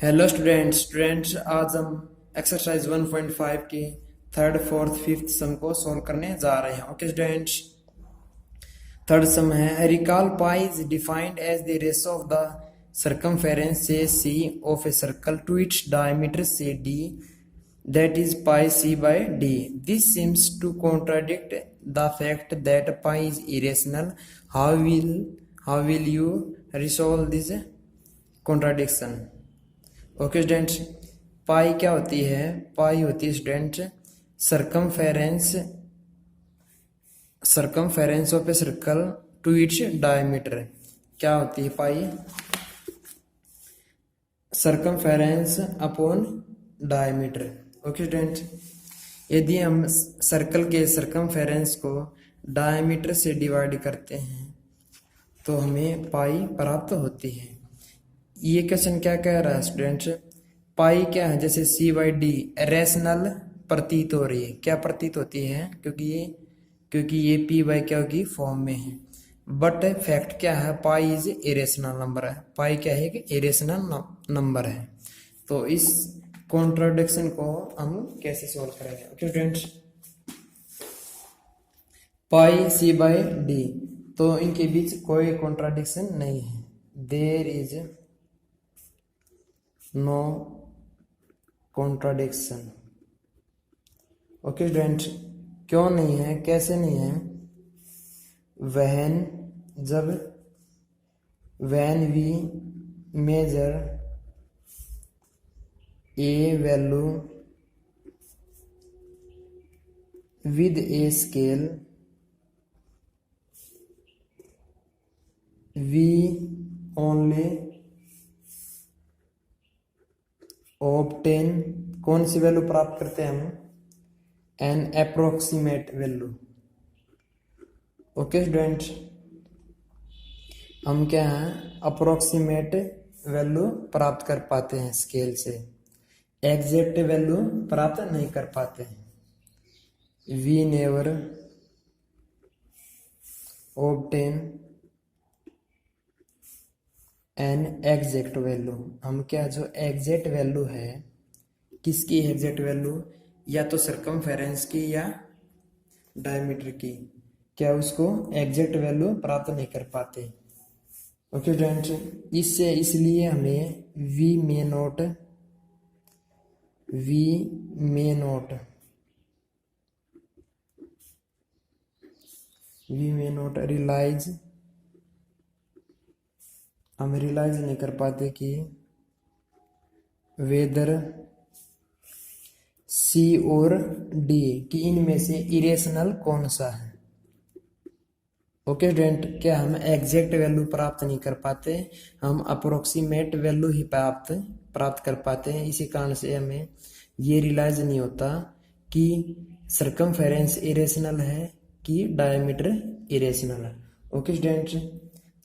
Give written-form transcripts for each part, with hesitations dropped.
Hello students आज हम exercise 1.5 की थर्ड फोर्थ फिफ्थ सम को सॉल्व करने जा रहे हैं। ओके स्टूडेंट्स, थर्ड सम है recall pi is defined as the ratio of the circumference say C of a circle to its diameter say D that is pi c by d. This seems to contradict the fact that pi is irrational. How will you resolve this contradiction? Okay students, pi क्या होती है? Pi होती है student circumference of a circle to its diameter. क्या होती है pi? Circumference upon diameter. Okay student, यदि हम सर्कल के सरकमफेरेंस को डायमीटर से डिवाइड करते हैं तो हमें पाई प्राप्त होती है। ये क्वेश्चन क्या कह रहा है स्टूडेंट्स? पाई क्या है? जैसे सी बाई डी रैशनल प्रतीत हो रही है। क्या प्रतीत होती है? क्योंकि ये पी बाई क्या होगी फॉर्म में है। बट फैक्ट क्या है? पाई इज इरेशनल नंबर है। पाई क्या है? कि इरेशनल नंबर है। तो इस कॉन्ट्राडिक्शन को हम कैसे सॉल्व करेंगे? Okay students, pi C by D, तो इनके बीच कोई कॉन्ट्राडिक्शन नहीं है। There is no contradiction. Okay students, क्यों नहीं है? कैसे नहीं है? when we measure a value with a scale, we only obtain कौन सी वैल्यू प्राप्त करते हैं हम? N approximate value. Okay student, हम क्या हैं? अप्रोक्सीमेट वैल्यू प्राप्त कर पाते हैं स्केल से, एग्जैक्ट वैल्यू प्राप्त नहीं कर पाते हैं। We never obtain an exact value. हम क्या, जो एग्जैक्ट वैल्यू है, किसकी एग्जैक्ट वैल्यू? या तो सर्कमफेरेंस की या डायमीटर की, क्या उसको एग्जैक्ट वैल्यू प्राप्त नहीं कर पाते। ओके स्टूडेंट, इसलिए हमें वी मे नॉट रियलाइज, हम रियलाइज नहीं कर पाते कि वेदर सी और डी कि इनमें से इरेशनल कौन सा है। ओके स्टूडेंट, क्या हम एग्जैक्ट वैल्यू प्राप्त नहीं कर पाते, हम अप्रोक्सीमेट वैल्यू ही प्राप्त कर पाते हैं। इसी कारण से हमें ये रियलाइज नहीं होता कि सर्कमफेरेंस इरेशनल है कि डायमीटर इरेशनल है। ओके स्टूडेंट,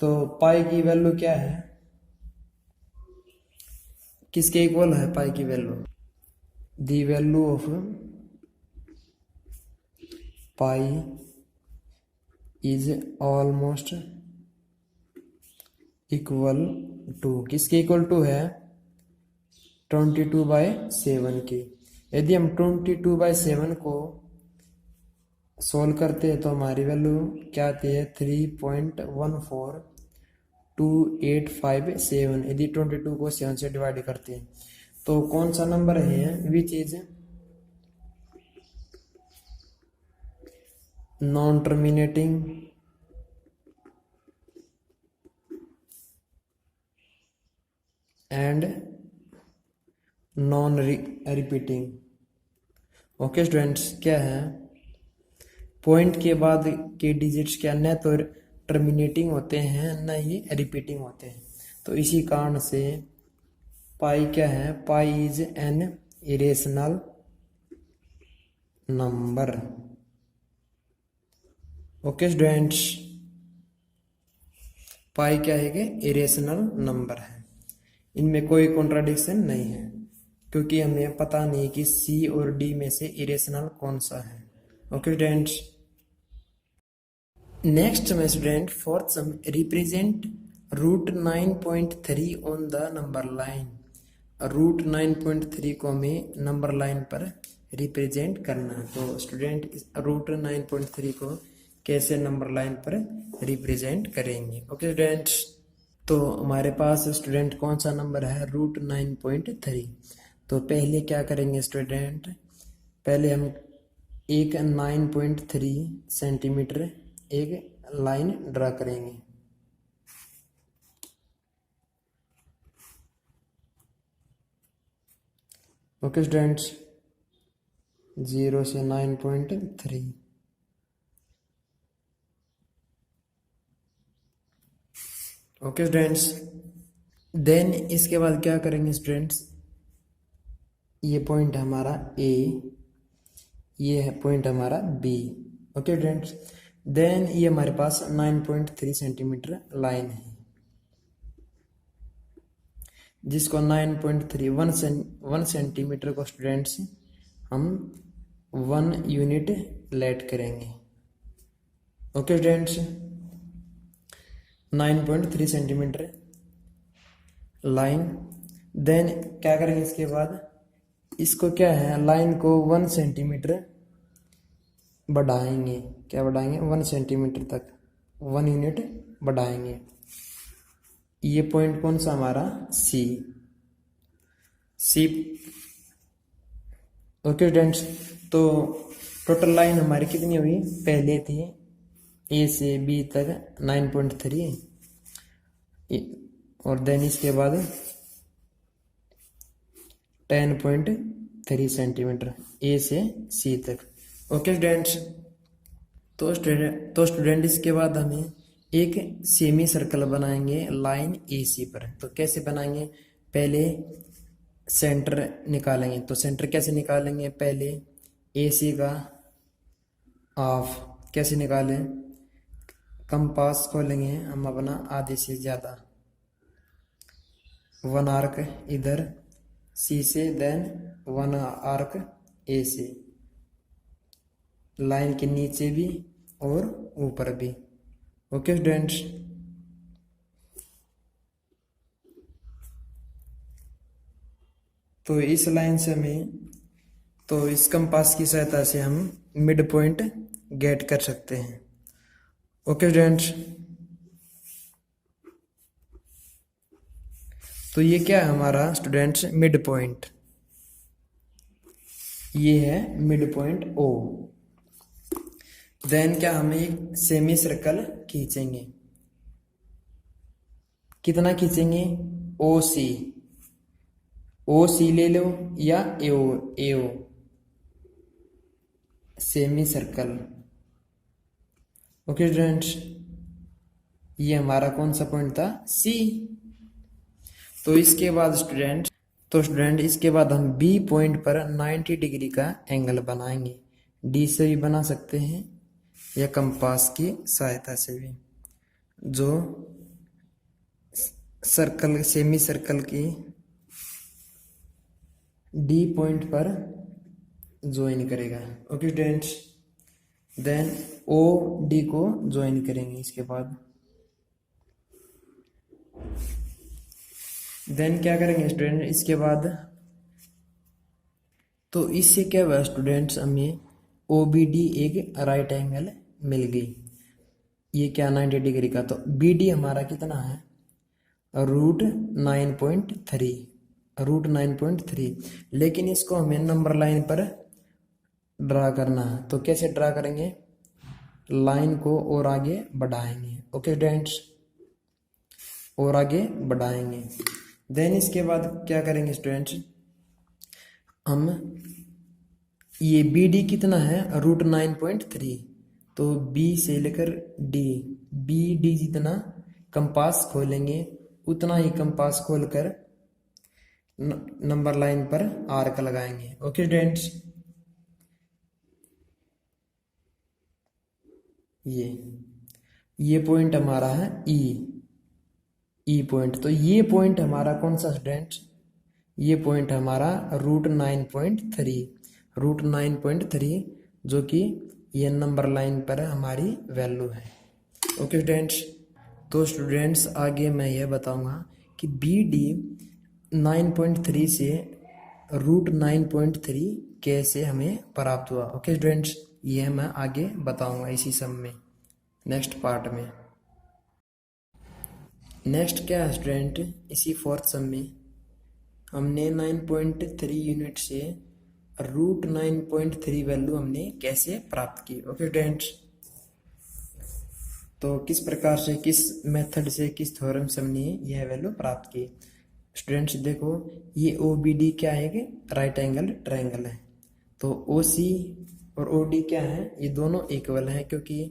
तो पाई की वैल्यू क्या है? किसके इक्वल है पाई की value? The value of pi is almost equal to, किसके इक्वल टू है? 22/7 की। यदि हम 22/7 को सोल्व करते हैं तो हमारी वैल्यू क्या आती है? 3.14287। यदि 22 को 7 से डिवाइड करते हैं तो कौन सा नंबर है? Which is non terminating and non repeating. Okay students, क्या है? पॉइंट के बाद के डिजिट्स क्या न तो टर्मिनेटिंग होते हैं न ही रिपीटिंग होते हैं। तो इसी कारण से पाई क्या है? Pi is an irrational number. Okay students, pi क्या है? कि इरेशनल नंबर है। इनमें कोई कॉन्ट्राडिक्शन नहीं है क्योंकि हमें पता नहीं कि सी और डी में से इरेशनल कौन सा है। ओके स्टूडेंट्स, नेक्स्ट में student fourth sum represent root 9.3 on the number line. Root 9.3 को हमें नंबर लाइन पर रिप्रेजेंट करना है। तो स्टूडेंट रूट 9.3 को कैसे नंबर लाइन पर रिप्रेजेंट करेंगे? ओके स्टूडेंट्स, तो हमारे पास स्टूडेंट कौन सा नंबर है? रूट 9.3। तो पहले क्या करेंगे स्टूडेंट? पहले हम एक 9.3 सेंटीमीटर एक लाइन ड्रा करेंगे। ओके स्टूडेंट्स, 0 से 9.3। ओके स्टूडेंट्स, देन इसके बाद क्या करेंगे स्टूडेंट्स? ये पॉइंट हमारा ए, ये है पॉइंट हमारा बी। ओके स्टूडेंट्स, देन ये हमारे पास 9.3 सेंटीमीटर लाइन है, जिसको 9.3 1 सेंटीमीटर को स्टूडेंट्स हम 1 यूनिट लेट करेंगे। Okay students, 9.3 centimetre line. Then क्या करेंगे इसके बाद? इसको क्या है, लाइन को 1 सेंटीमीटर बढ़ाएंगे। क्या बढ़ाएंगे? 1 सेंटीमीटर तक 1 यूनिट बढ़ाएंगे। ये पॉइंट कौन सा हमारा? सी। ओके स्टूडेंट्स, तो टोटल लाइन हमारी कितनी हुई? पहले थी ए से बी तक 9.3 और देन इसके बाद 10.3 सेंटीमीटर ए से सी तक। ओके स्टूडेंट्स, तो स्टूडेंट इसके बाद हमें एक सेमी सर्कल बनाएंगे लाइन ए सी पर। तो कैसे बनाएंगे? पहले सेंटर निकालेंगे। तो सेंटर कैसे निकालेंगे? पहले ए सी का हाफ कैसे निकालें? कंपास खोलेंगे हम अपना आधे से ज़्यादा, 1 आर्क इधर सी से, देन 1 आर्क ए से, लाइन के नीचे भी और ऊपर भी। ओके स्टूडेंट्स, तो इस लाइन से हमें, तो इस कंपास की सहायता से हम मिड पॉइंट गेट कर सकते हैं। ओके स्टूडेंट्स, तो ये क्या है हमारा स्टूडेंट्स? Mid point. ये है मिड पॉइंट ओ। देन क्या, हम एक सेमी सर्कल खींचेंगे। कितना खींचेंगे? ओ सी। ओ सी ले लो या एओ एओ, सेमी सर्कल। ओके स्टूडेंट्स, ये हमारा कौन सा पॉइंट था? सी। तो इसके बाद स्टूडेंट इसके बाद हम बी पॉइंट पर 90 डिग्री का एंगल बनाएंगे। डी से भी बना सकते हैं या कंपास की सहायता से भी, जो सर्कल सेमी सर्कल की डी पॉइंट पर ज्वाइन करेगा। Okay students, then O D को ज्वाइन करेंगे। इसके बाद देन क्या करेंगे स्टूडेंट? इसके बाद तो इससे क्या हुआ स्टूडेंट्स? हमें ओ बी डी एक राइट एंगल मिल गई। ये क्या? 90 डिग्री का। तो बी डी हमारा कितना है? रूट 9.3। लेकिन इसको हमें नंबर लाइन पर ड्रा करना है। तो कैसे ड्रा करेंगे? लाइन को और आगे बढ़ाएंगे। ओके स्टूडेंट्स, और आगे बढ़ाएंगे। देन इसके बाद क्या करेंगे स्टूडेंट्स? हम ये बी डी कितना है? रूट 9.3। तो बी से लेकर डी, बी डी जितना कंपास खोलेंगे उतना ही कंपास खोलकर नंबर लाइन पर आर्क लगाएंगे। ओके स्टूडेंट्स, ये पॉइंट हमारा है ई पॉइंट। तो ये पॉइंट हमारा कौन सा स्टूडेंट्स? ये पॉइंट हमारा रूट 9.3, जो कि ये नंबर लाइन पर हमारी वैल्यू है। ओके स्टूडेंट्स, तो स्टूडेंट्स आगे मैं यह बताऊंगा कि बी डी 9.3 से √9.3 कैसे हमें प्राप्त हुआ। ओके स्टूडेंट्स, ये मैं आगे बताऊंगा इसी सम में, नेक्स्ट पार्ट में। नेक्स्ट क्या है स्टूडेंट, इसी फोर्थ सम में हमने 9.3 यूनिट से √9.3 वैल्यू हमने कैसे प्राप्त की। ओके स्टूडेंट्स, तो किस प्रकार से, किस मेथड से, किस थ्योरम से हमने यह वैल्यू प्राप्त की। स्टूडेंट्स देखो, ये OBD क्या है कि राइट एंगल ट्रायंगल है, तो OC और OD क्या है, ये दोनों इक्वल है, क्योंकि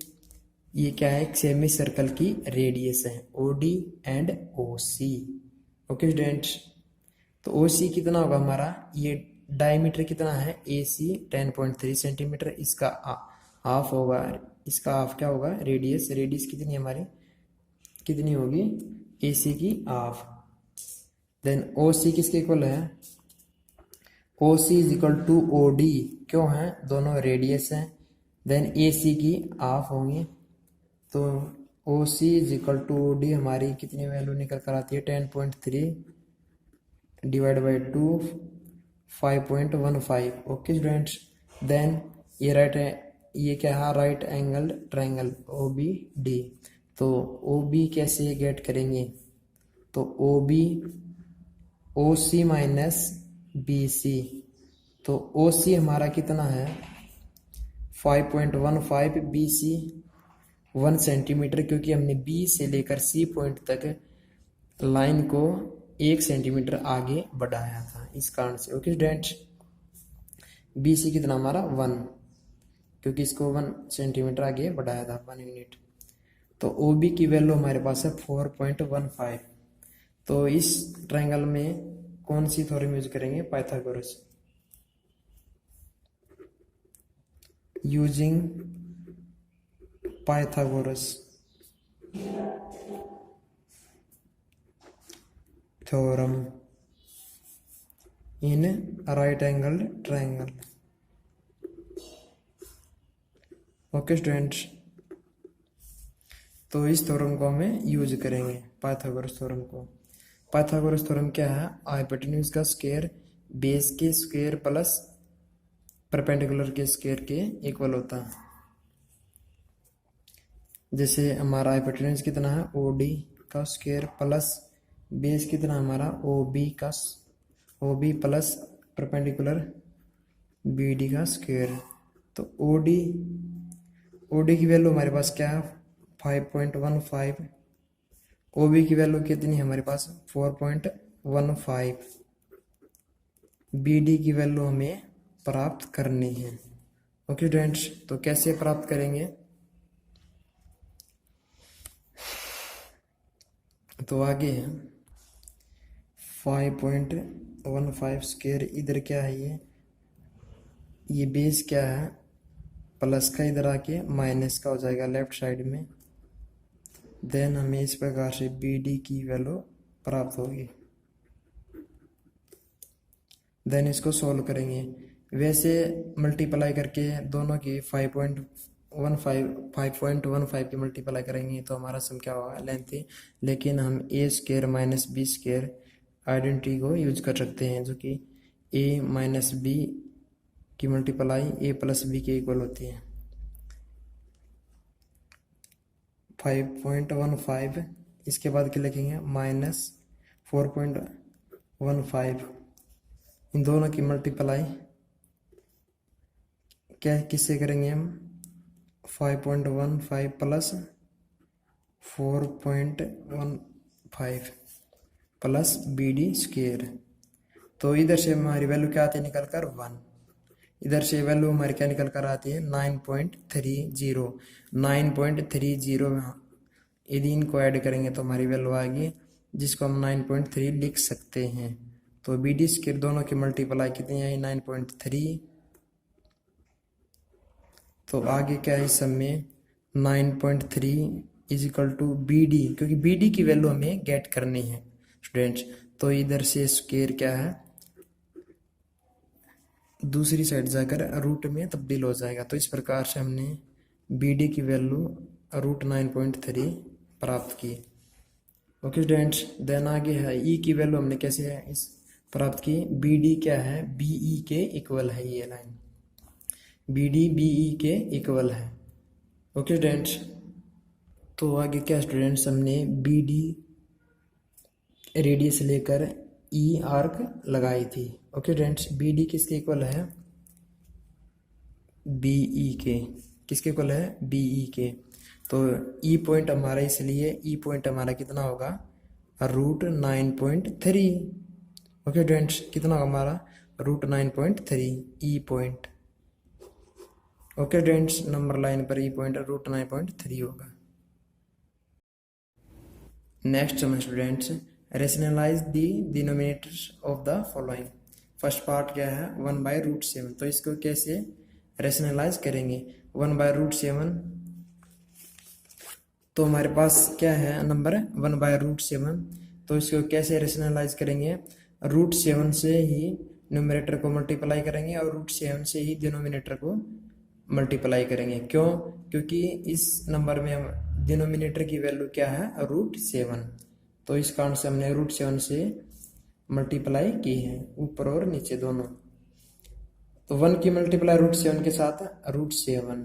ये क्या है, सेमी सर्कल की रेडियस है, OD and OC। Okay students, तो OC कितना होगा हमारा, ये डायमीटर कितना है AC 10.3 सेंटीमीटर, इसका हाफ होगा, इसका हाफ क्या होगा, रेडियस, रेडियस कितनी है हमारी, कितनी होगी AC की हाफ। देन OC किसके इक्वल है, OC is equal to OD, क्यों है, दोनों रेडियस है। देन AC की हाफ होंगी, तो OC is equal to OD हमारी कितनी वैल्यू निकल कर आती है, 10.3 divide by 2 5.15। Okay students, then ये राइट है, ये क्या है, राइट एंगल ट्रायंगल OBD। तो OB कैसे गेट करेंगे, तो OC माइनस BC, तो OC हमारा कितना है 5.15, BC 1 सेंटीमीटर, क्योंकि हमने B से लेकर C पॉइंट तक लाइन को 1 सेंटीमीटर आगे बढ़ाया था, इस कारण से। ओके स्टूडेंट्स, BC कितना हमारा 1, क्योंकि इसको 1 सेंटीमीटर आगे बढ़ाया था, 1 यूनिट। तो OB की वैल्यू हमारे पास है 4.15। तो इस ट्रायंगल में कौन सी थ्योरम यूज करेंगे, Pythagoras, using Pythagoras theorem in right angle triangle. Okay students, तो इस थ्योरम को हमें यूज करेंगे, पाइथागोरस थ्योरम को। पाइथागोरस थ्योरम क्या है, हाइपोटेन्यूज का स्क्वायर बेस के स्क्वायर प्लस परपेंडिकुलर के स्क्वायर के इक्वल होता है। जैसे हमारा हाइपोटेन्यूज कितना है, OD का स्क्वायर प्लस बेस कितना हमारा, OB प्लस परपेंडिकुलर BD का स्क्वायर। तो OD की वैल्यू हमारे पास क्या है 5.15, OB की वैल्यू कितनी है हमारे पास 4.15, BD की वैल्यू हमें प्राप्त करनी है। ओके स्टूडेंट्स, तो कैसे प्राप्त करेंगे, तो आगे है 5.15 स्क्वायर, इधर क्या है, ये बेस क्या है, प्लस का इधर आके माइनस का हो जाएगा लेफ्ट साइड में। देन हमें इस प्रकार से BD की वैल्यू प्राप्त होगी। देन इसको सॉल्व करेंगे, वैसे मल्टीप्लाई करके दोनों की 5.15 की मल्टीप्लाई करेंगे तो हमारा सम क्या होगा, लेंथ। लेकिन हम A square minus B square identity को यूज कर सकते हैं, जो कि A माइनस B की मल्टीप्लाई A प्लस B के इक्वल होती है। 5.15, इसके बाद क्या लिखेंगे, माइनस 4.15, इन दोनों की मल्टीप्लाई क्या किससे करेंगे हम, 5.15 प्लस 4.15 प्लस BD स्क्वायर। तो इधर से हमारी वैल्यू क्या आती है निकल कर 1, इधर से वैल्यू हमारी क्या निकल कर आती है 9.30। यदि इनको ऐड करेंगे तो हमारी वैल्यू आएगी, जिसको हम 9.3 लिख सकते हैं। तो BD स्क्वायर दोनों की मल्टीप्लाई कितनी आई 9.3। तो आगे क्या है इस सब में 9.3 इज इक्वल टू BD, क्योंकि BD की वैल्यू हमें गेट करनी है स्टूडेंट्स। तो इधर से स्क्वायर क्या है, दूसरी साइड जाकर रूट में तब्दील हो जाएगा। तो इस प्रकार से हमने BD की वैल्यू √9.3 प्राप्त की। ओके स्टूडेंट्स, देन आगे है ई की वैल्यू हमने कैसे है इस प्राप्त की, बी डी क्या है, बीई के इक्वल है, ये लाइन बी डी बीई के इक्वल है। ओके स्टूडेंट्स, तो आगे क्या स्टूडेंट्स, हमने बी डी रेडियस लेकर ई आर्क लगाई थी। ओके स्टूडेंट्स, बी डी किसके इक्वल है, बीई के, किसके इक्वल है, बीई के। तो ई पॉइंट हमारा, इसलिए ई पॉइंट हमारा कितना होगा, √9.3। ओके स्टूडेंट्स, कितना होगा हमारा, √9.3 E point. Okay students, number line पर ई पॉइंट √9.3 होगा। नेक्स्ट समझ students, rationalise the denominators of the following. First part क्या है, 1/√7। तो इसको कैसे रेशनलाइज करेंगे, 1/√7। तो हमारे पास क्या है नंबर 1/√7। तो इसको कैसे रेशनलाइज करेंगे, √7 से ही न्यूमरेटर को मल्टीप्लाई करेंगे और √7 से ही डिनोमिनेटर को मल्टीप्लाई करेंगे। क्यों, क्योंकि इस नंबर में हम डिनोमिनेटर की वैल्यू क्या है, √7। तो इस कारण से हमने √7 से मल्टीप्लाई की है, ऊपर और नीचे दोनों। तो 1 की मल्टीप्लाई √7 के साथ √7।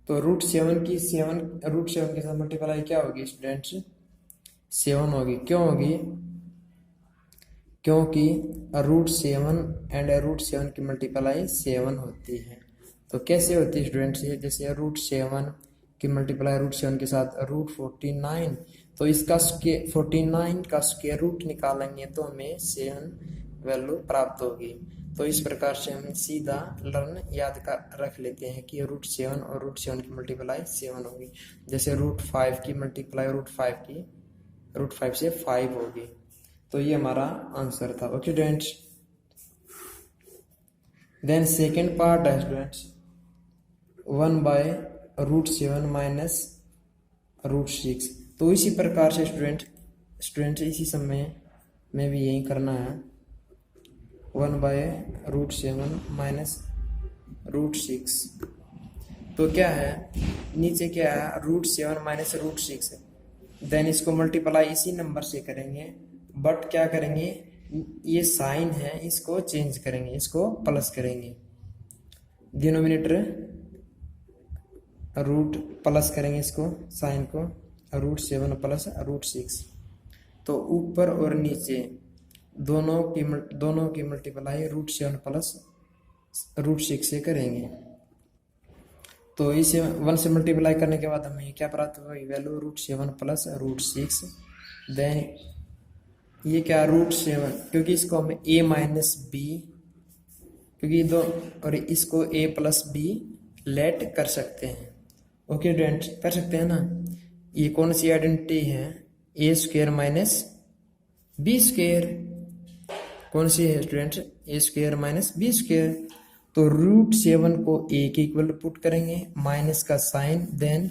तो √7 की √7 के साथ मल्टीप्लाई क्या होगी स्टूडेंट्स, 7 होगी। क्यों होगी, क्योंकि √7 एंड √7 की मल्टीप्लाई 7 होती है। तो कैसे होती है स्टूडेंट्स, ये जैसे √7 की मल्टीप्लाई √7 के साथ √49। तो इसका 49 का स्क्वायर रूट निकालेंगे तो हमें 7 वैल्यू प्राप्त होगी। तो इस प्रकार से हम सीधा याद कर रख लेते हैं कि √7 और √7 की मल्टीप्लाई 7 होगी। जैसे √5 की मल्टीप्लाई √5 से 5 होगी। तो ये हमारा आंसर था। Okay students, then second part है स्टूडेंट्स 1/√7 माइनस √6। तो इसी प्रकार से स्टूडेंट इसी समय में भी यही करना है, 1/√7 माइनस √6। तो क्या है, नीचे क्या है, √7 माइनस √6। देन इसको मल्टीप्लाई इसी नंबर से करेंगे, बट क्या करेंगे, ये साइन है इसको चेंज करेंगे, इसको प्लस करेंगे, डिनोमिनेटर रूट प्लस करेंगे, इसको साइन को √7 प्लस √6। तो ऊपर और नीचे दोनों की मल्टीप्लाई √7 प्लस √6 से करेंगे। तो इसे 1 से मल्टीप्लाई करने के बाद हमें क्या प्राप्त होगी, वैल्यू √7 प्लस √6। देन ये क्या √7, क्योंकि इसको हम a माइनस बी, क्योंकि दो और इसको a प्लस बी लेट कर सकते हैं। ओके स्टूडेंट्स, कर सकते हैं ना। ये कौन सी आइडेंटिटी है, a² माइनस b²। कौन सी है स्टूडेंट्स, a² माइनस b²। तो √7 को a के इक्वल पुट करेंगे, माइनस का साइन, देन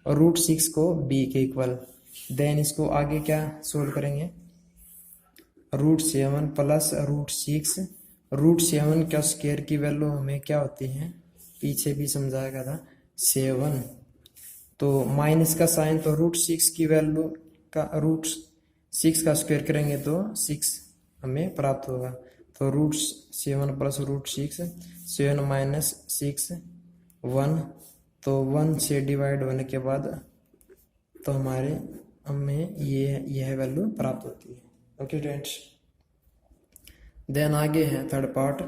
√6 को b के इक्वल। देन इसको आगे क्या सोल्व करेंगे, √7 प्लस √6। √7 का स्क्वायर की वैल्यू हमें क्या होती है, पीछे भी समझाया था, 7। तो माइनस का साइन, तो √6 की वैल्यू का √6 का स्क्वायर करेंगे तो 6 हमें प्राप्त होगा। तो √7 प्लस √6, 7 माइनस 6 1। तो 1 से डिवाइड होने के बाद तो हमें यह वैल्यू प्राप्त होती है। ओके स्टूडेंट्स, देन आगे है थर्ड पार्ट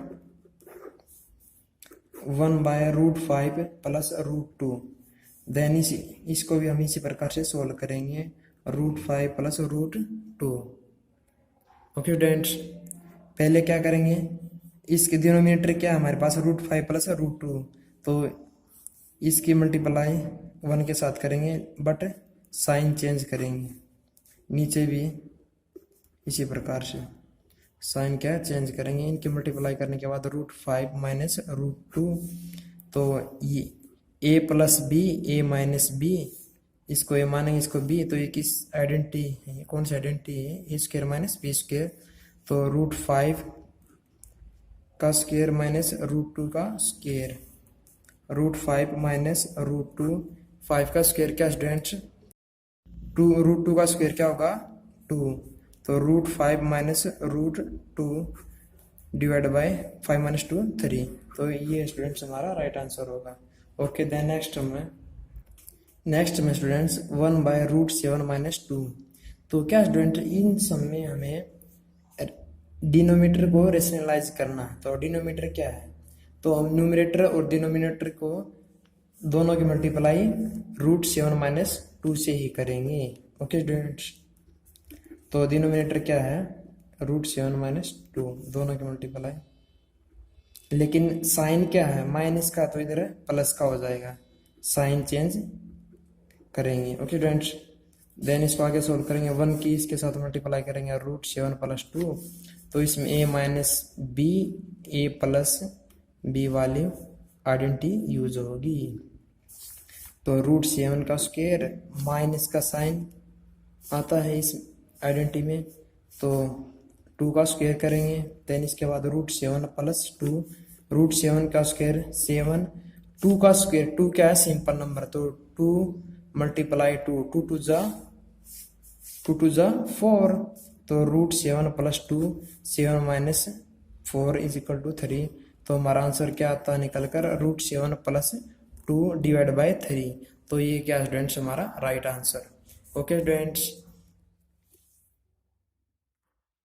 1/√5 प्लस √2। देन इसको भी हम इसी प्रकार से सोल्व करेंगे, √5 प्लस √2। ओके स्टूडेंट्स, पहले क्या करेंगे, इसके डिनोमिनेटर क्या है हमारे पास, √5 प्लस √2। तो इसकी मल्टीप्लाई 1 के साथ करेंगे, बट साइन चेंज करेंगे, नीचे भी इसी प्रकार से साइन क्या चेंज करेंगे। इनकी मल्टीप्लाई करने के बाद √5 माइनस √2। तो ये a plus B, a minus B, इसको a मानेंगे, इसको b। तो ये किस आइडेंटिटी है, कौन सी आइडेंटिटी है, a² माइनस b²। तो √5 का स्क्वायर माइनस √2 का स्क्वायर, √5 माइनस √2। 5 का स्क्वायर क्या स्टूडेंट्स, √2 का स्क्वायर क्या होगा, 2, तो root 5 minus root 2 divide by 5 minus 2 3, तो ये स्टूडेंट्स हमारा राइट आंसर होगा। ओके देन नेक्स्ट में स्टूडेंट्स 1 बाय रूट 7 माइनस 2, तो क्या स्टूडेंट इन सब में हमें डिनोमिनेटर को रेशनलाइज करना है। तो डिनोमिनेटर क्या है, तो हम न्यूमरेटर और डिनोमिनेटर को दोनों की मल्टीप्लाई रूट 7 माइनस 2 से ही करेंगे। ओके स्टूडेंट्स, तो डिनोमिनेटर क्या है रूट 7 माइनस 2, दोनों की मल्टीप्लाई, लेकिन साइन क्या है माइनस का, तो इधर प्लस का हो जाएगा, साइन चेंज करेंगे। ओके स्टूडेंट्स, देन इसको आगे सोल्व करेंगे, 1 की इसके साथ मल्टीप्लाई करेंगे रूट 7 प्लस 2, तो इसमें a minus B A plus B वाली आइडेंटिटी यूज होगी। तो रूट 7 का स्क्वायर माइनस का साइन आता है इस आइडेंटिटी में, तो 2 का स्क्वायर करेंगे, देन इसके बाद रूट 7 प्लस 2, रूट 7 का स्क्वायर 7, 2 का स्क्वायर, 2 क्या है सिंपल नंबर, तो 2 मल्टीप्लाई 2, 2 जा 4, तो root 7 plus 2, 7 minus 4 is equal to 3, तो हमारा आंसर क्या आता है निकल कर रूट 7 प्लस 2 डिवाइड बाय 3, तो ये क्या स्टूडेंट्स हमारा राइट आंसर। Okay students.